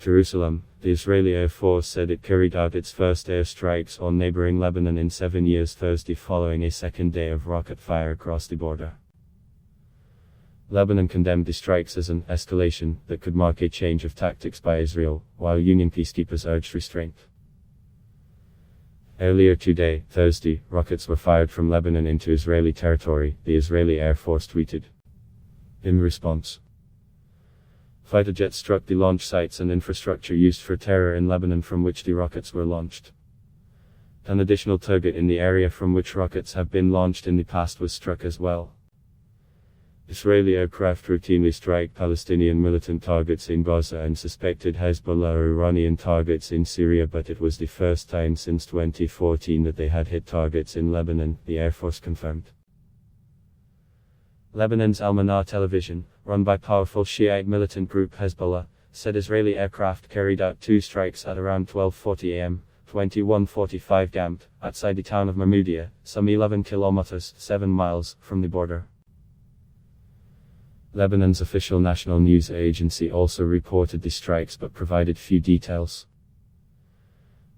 Jerusalem, the Israeli Air Force said it carried out its first airstrikes on neighbouring Lebanon in 7 years Thursday following a second day of rocket fire across the border. Lebanon condemned the strikes as an escalation that could mark a change of tactics by Israel, while Union peacekeepers urged restraint. Earlier today, Thursday, rockets were fired from Lebanon into Israeli territory, the Israeli Air Force tweeted. In response, fighter jets struck the launch sites and infrastructure used for terror in Lebanon from which the rockets were launched. An additional target in the area from which rockets have been launched in the past was struck as well. Israeli aircraft routinely strike Palestinian militant targets in Gaza and suspected Hezbollah or Iranian targets in Syria, but it was the first time since 2014 that they had hit targets in Lebanon, the Air Force confirmed. Lebanon's Al-Manar television, run by powerful Shiite militant group Hezbollah, said Israeli aircraft carried out 2 strikes at around 12:40 am, 21:45 GMT, outside the town of Mahmoudiya, some 11 kilometers, 7 miles, from the border. Lebanon's official national news agency also reported the strikes but provided few details.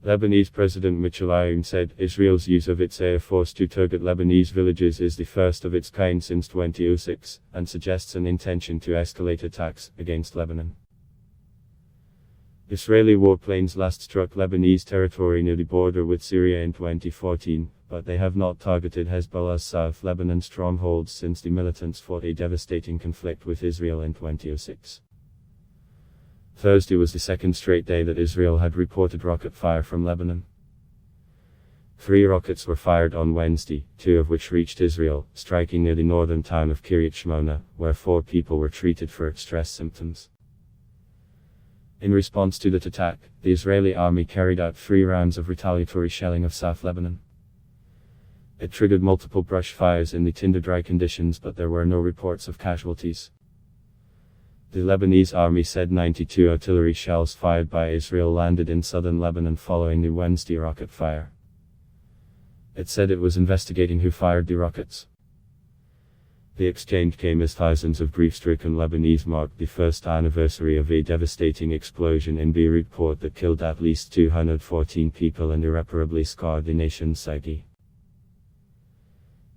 Lebanese President Michel Aoun said Israel's use of its air force to target Lebanese villages is the first of its kind since 2006, and suggests an intention to escalate attacks against Lebanon. Israeli warplanes last struck Lebanese territory near the border with Syria in 2014, but they have not targeted Hezbollah's South Lebanon strongholds since the militants fought a devastating conflict with Israel in 2006. Thursday was the second straight day that Israel had reported rocket fire from Lebanon. 3 rockets were fired on Wednesday, 2 of which reached Israel, striking near the northern town of Kiryat Shmona, where 4 people were treated for stress symptoms. In response to that attack, the Israeli army carried out 3 rounds of retaliatory shelling of South Lebanon. It triggered multiple brush fires in the tinder-dry conditions, but there were no reports of casualties. The Lebanese army said 92 artillery shells fired by Israel landed in southern Lebanon following the Wednesday rocket fire. It said it was investigating who fired the rockets. The exchange came as thousands of grief-stricken Lebanese marked the first anniversary of a devastating explosion in Beirut port that killed at least 214 people and irreparably scarred the nation's psyche.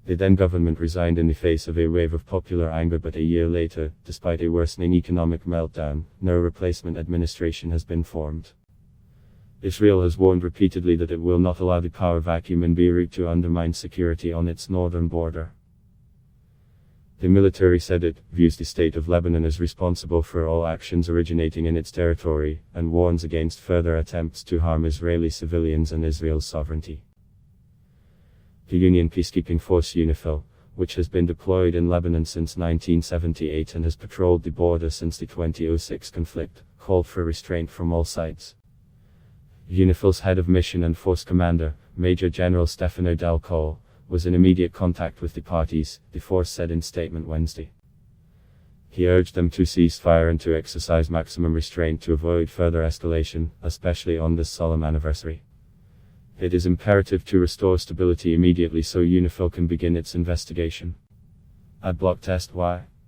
The then government resigned in the face of a wave of popular anger, but a year later, despite a worsening economic meltdown, no replacement administration has been formed. Israel has warned repeatedly that it will not allow the power vacuum in Beirut to undermine security on its northern border. The military said it views the state of Lebanon as responsible for all actions originating in its territory, and warns against further attempts to harm Israeli civilians and Israel's sovereignty. The Union peacekeeping force UNIFIL, which has been deployed in Lebanon since 1978 and has patrolled the border since the 2006 conflict, called for restraint from all sides. UNIFIL's head of mission and force commander, Major General Stefano Del Col, was in immediate contact with the parties, the force said in statement Wednesday. He urged them to cease fire and to exercise maximum restraint to avoid further escalation, especially on this solemn anniversary. It is imperative to restore stability immediately so UNIFIL can begin its investigation. Ad block test Y.